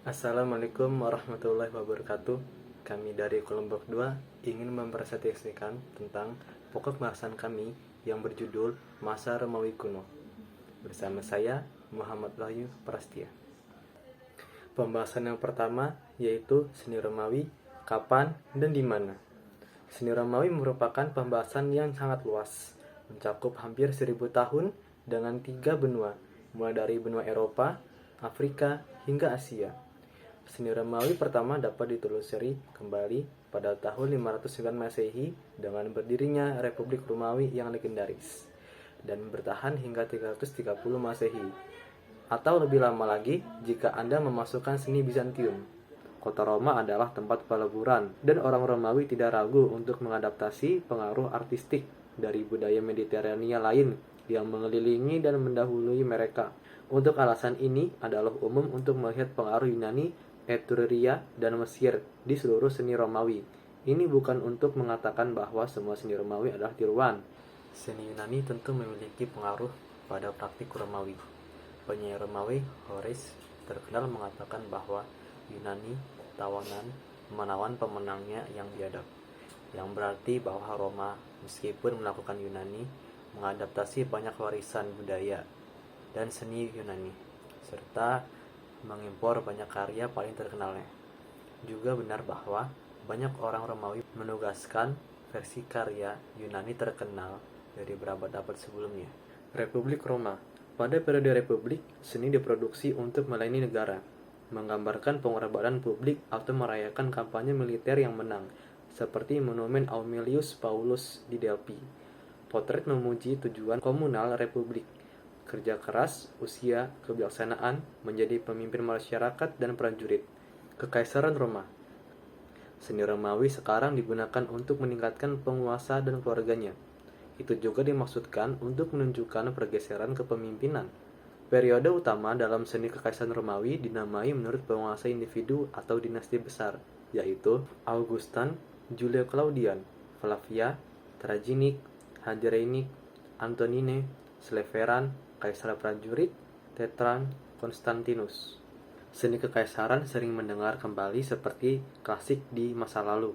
Assalamualaikum warahmatullahi wabarakatuh. Kami dari kelompok 2 ingin mempresentasikan tentang pokok bahasan kami yang berjudul Masa Romawi Kuno. Bersama saya, Muhammad Wahyu Prastia. Pembahasan yang pertama yaitu seni Romawi, kapan dan di mana. Seni Romawi merupakan pembahasan yang sangat luas, mencakup hampir 1000 tahun dengan 3 benua, mulai dari benua Eropa, Afrika, hingga Asia. Seni Romawi pertama dapat ditelusuri kembali pada tahun 509 Masehi dengan berdirinya Republik Romawi yang legendaris dan bertahan hingga 330 Masehi. Atau lebih lama lagi jika Anda memasukkan seni Bizantium. Kota Roma adalah tempat peleburan dan orang Romawi tidak ragu untuk mengadaptasi pengaruh artistik dari budaya Mediterania lain yang mengelilingi dan mendahului mereka. Untuk alasan ini adalah umum untuk melihat pengaruh Yunani, Etruria, dan Mesir di seluruh seni Romawi. Ini bukan untuk mengatakan bahwa semua seni Romawi adalah tiruan. Seni Yunani tentu memiliki pengaruh pada praktik Romawi. Penyair Romawi Horace terkenal mengatakan bahwa Yunani menawan pemenangnya yang biadab, yang berarti bahwa Roma meskipun melakukan Yunani mengadaptasi banyak warisan budaya dan seni Yunani serta mengimpor banyak karya paling terkenalnya. Juga benar bahwa banyak orang Romawi menugaskan versi karya Yunani terkenal dari berabad-abad sebelumnya. Republik Roma. Pada periode Republik, seni diproduksi untuk melayani negara, menggambarkan pengorbanan publik atau merayakan kampanye militer yang menang, seperti monumen Aemilius Paulus di Delphi. Potret memuji tujuan komunal Republik, kerja keras, usia, kebijaksanaan, menjadi pemimpin masyarakat dan prajurit. Kekaisaran Roma. Seni Romawi sekarang digunakan untuk meningkatkan penguasa dan keluarganya. Itu juga dimaksudkan untuk menunjukkan pergeseran kepemimpinan. Periode utama dalam seni Kekaisaran Romawi dinamai menurut penguasa individu atau dinasti besar, yaitu Augustan, Julio Claudian, Flavia, Trajinik, Hadrianic, Antonine, Sleveran, Kaisar Prajurit, Tetran, Konstantinus. Seni kekaisaran sering mendengar kembali seperti klasik di masa lalu.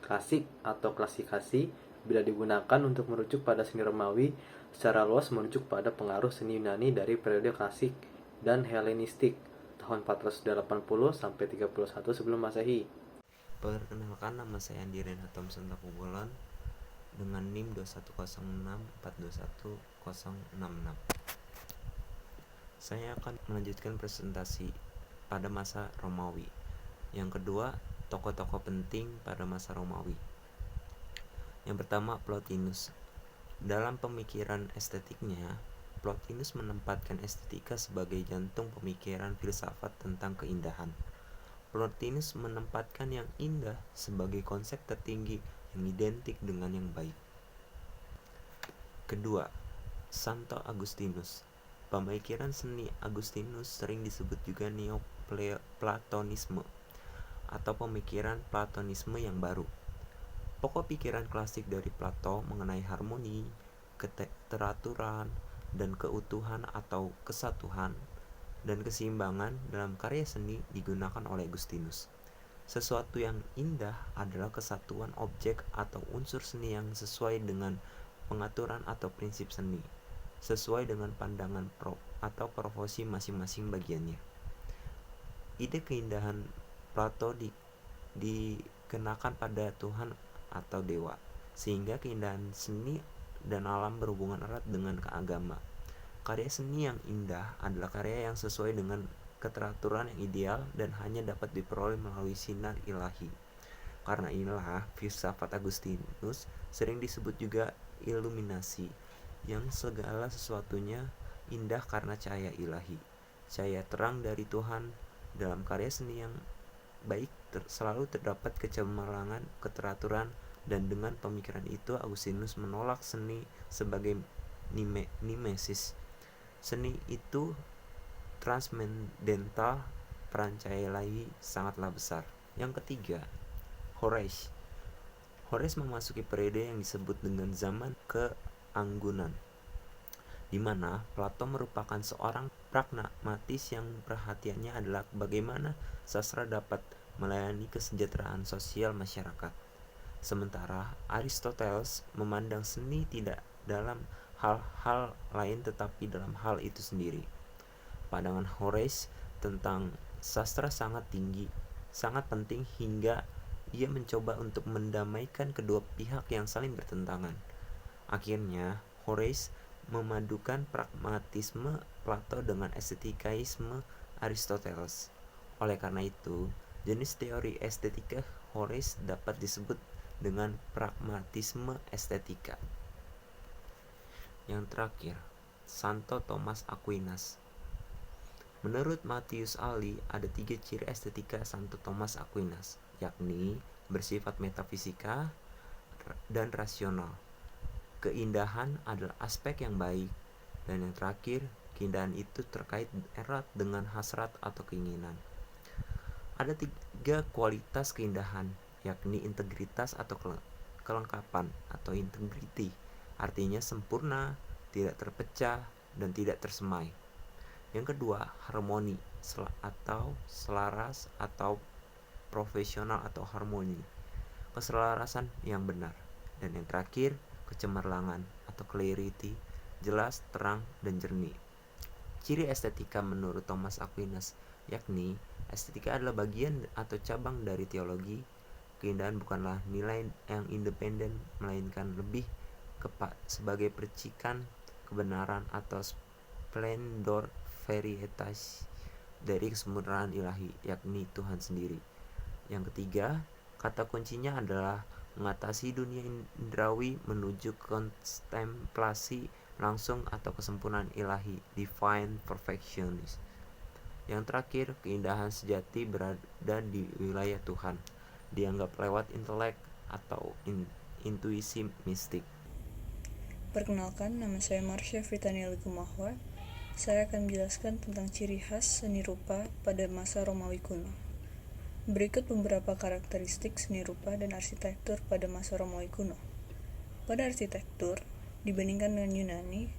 Klasik atau klasikasi bila digunakan untuk merujuk pada seni Romawi, secara luas merujuk pada pengaruh seni Yunani dari periode klasik dan Helenistik tahun 480 sampai 31 sebelum Masehi. Perkenalkan, nama saya Andi Renhat Thompson Takubulan dengan NIM 21064211066. Saya akan melanjutkan presentasi pada masa Romawi. Yang kedua, tokoh-tokoh penting pada masa Romawi. Yang pertama, Plotinus. Dalam pemikiran estetiknya, Plotinus menempatkan estetika sebagai jantung pemikiran filsafat tentang keindahan. Plotinus menempatkan yang indah sebagai konsep tertinggi yang identik dengan yang baik. Kedua, Santo Agustinus. Pemikiran seni Agustinus sering disebut juga Neoplatonisme atau pemikiran Platonisme yang baru. Pokok pikiran klasik dari Plato mengenai harmoni, keteraturan, dan keutuhan atau kesatuan dan keseimbangan dalam karya seni digunakan oleh Agustinus. Sesuatu yang indah adalah kesatuan objek atau unsur seni yang sesuai dengan pengaturan atau prinsip seni, sesuai dengan pandangan atau profesi masing-masing bagiannya. Ide keindahan Plato dikenakan pada Tuhan atau dewa, sehingga keindahan seni dan alam berhubungan erat dengan keagama. Karya seni yang indah adalah karya yang sesuai dengan keteraturan yang ideal dan hanya dapat diperoleh melalui sinar ilahi. Karena inilah filsafat Agustinus sering disebut juga iluminasi, yang segala sesuatunya indah karena cahaya ilahi, cahaya terang dari Tuhan. Dalam karya seni yang baik selalu terdapat kecemerlangan, keteraturan, dan dengan pemikiran itu Agustinus menolak seni sebagai mimesis. Seni itu transmendental, peran cahaya ilahi sangatlah besar. Yang ketiga, Horace. Horace memasuki periode yang disebut dengan zaman keanggunan, di mana Plato merupakan seorang pragmatis yang perhatiannya adalah bagaimana sastra dapat melayani kesejahteraan sosial masyarakat. Sementara Aristoteles memandang seni tidak dalam hal-hal lain tetapi dalam hal itu sendiri. Pandangan Horace tentang sastra sangat penting hingga ia mencoba untuk mendamaikan kedua pihak yang saling bertentangan. Akhirnya, Horace memadukan pragmatisme Plato dengan estetikisme Aristoteles. Oleh karena itu, jenis teori estetika Horace dapat disebut dengan pragmatisme estetika. Yang terakhir, Santo Thomas Aquinas. Menurut Matthias Ali, ada 3 ciri estetika Santo Thomas Aquinas, yakni bersifat metafisika dan rasional. Keindahan adalah aspek yang baik, dan yang terakhir, keindahan itu terkait erat dengan hasrat atau keinginan. Ada 3 kualitas keindahan, yakni integritas atau kelengkapan atau integrity, artinya sempurna, tidak terpecah, dan tidak tersemai. Yang kedua, harmoni atau selaras atau profesional atau harmoni, keselarasan yang benar. Dan yang terakhir, kecemerlangan atau clarity, jelas, terang, dan jernih. Ciri estetika menurut Thomas Aquinas, yakni estetika adalah bagian atau cabang dari teologi. Keindahan bukanlah nilai yang independen, melainkan lebih sebagai percikan kebenaran atau splendor veritatis dari kesempurnaan ilahi, yakni Tuhan sendiri. Yang ketiga, kata kuncinya adalah mengatasi dunia indrawi menuju kontemplasi langsung atau kesempurnaan ilahi, divine perfection. Yang terakhir, keindahan sejati berada di wilayah Tuhan, dianggap lewat intelek atau intuisi mistik. Perkenalkan, nama saya Marsha Fritaniel Gumahwa. Saya akan menjelaskan tentang ciri khas seni rupa pada masa Romawi kuno. Berikut beberapa karakteristik seni rupa dan arsitektur pada masa Romawi kuno. Pada arsitektur, dibandingkan dengan Yunani,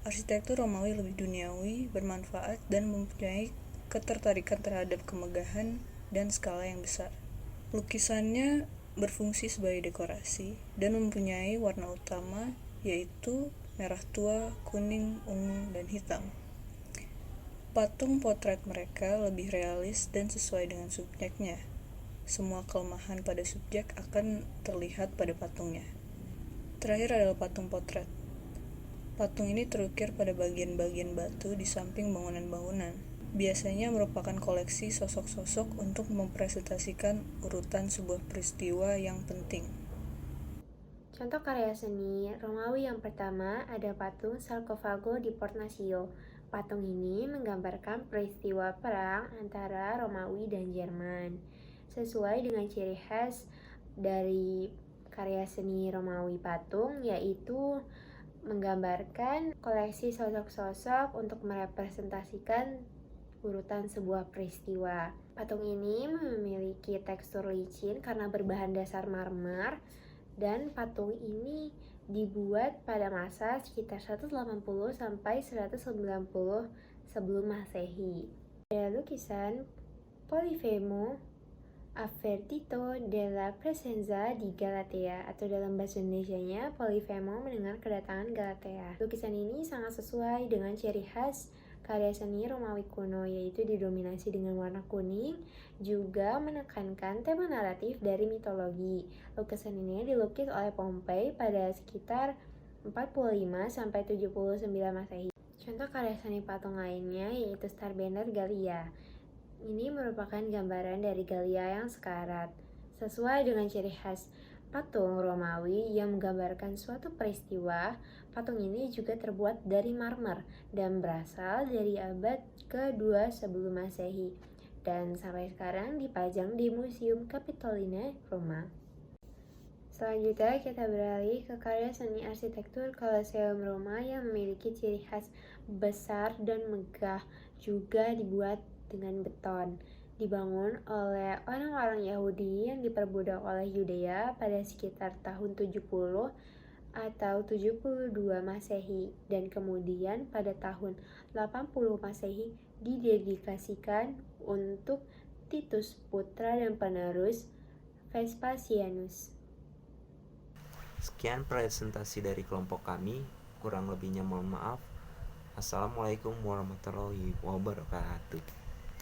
arsitektur Romawi lebih duniawi, bermanfaat, dan mempunyai ketertarikan terhadap kemegahan dan skala yang besar. Lukisannya berfungsi sebagai dekorasi dan mempunyai warna utama, yaitu merah tua, kuning, ungu, dan hitam. Patung potret mereka lebih realis dan sesuai dengan subjeknya. Semua kelemahan pada subjek akan terlihat pada patungnya. Terakhir adalah patung potret. Patung ini terukir pada bagian-bagian batu di samping bangunan-bangunan. Biasanya merupakan koleksi sosok-sosok untuk mempresentasikan urutan sebuah peristiwa yang penting. Contoh karya seni Romawi yang pertama ada patung Sarkofago di Portnacio. Patung ini menggambarkan peristiwa perang antara Romawi dan Jerman. Sesuai dengan ciri khas dari karya seni Romawi patung, yaitu menggambarkan koleksi sosok-sosok untuk merepresentasikan urutan sebuah peristiwa. Patung ini memiliki tekstur licin karena berbahan dasar marmer, dan patung ini dibuat pada masa sekitar 180 sampai 190 sebelum Masehi. Ada lukisan Polifemo Avvertito della Presenza di Galatea, atau dalam bahasa Indonesianya Polifemo mendengar kedatangan Galatea. Lukisan ini sangat sesuai dengan ciri khas karya seni Romawi kuno, yaitu didominasi dengan warna kuning, juga menekankan tema naratif dari mitologi. Lukisan ini dilukis oleh Pompei pada sekitar 45-79 Masehi. Contoh karya seni patung lainnya yaitu Starbender Gallia. Ini merupakan gambaran dari Gallia yang sekarat. Sesuai dengan ciri khas patung Romawi yang menggambarkan suatu peristiwa, patung ini juga terbuat dari marmer dan berasal dari abad ke-2 sebelum Masehi, dan sampai sekarang dipajang di Museum Capitoline, Roma. Selanjutnya kita beralih ke karya seni arsitektur Colosseum Roma yang memiliki ciri khas besar dan megah, juga dibuat dengan beton. Dibangun oleh orang-orang Yahudi yang diperbudak oleh Yudea pada sekitar tahun 70 atau 72 Masehi, dan kemudian pada tahun 80 Masehi didedikasikan untuk Titus putra dan penerus Vespasianus. Sekian presentasi dari kelompok kami, kurang lebihnya mohon maaf. Assalamualaikum warahmatullahi wabarakatuh.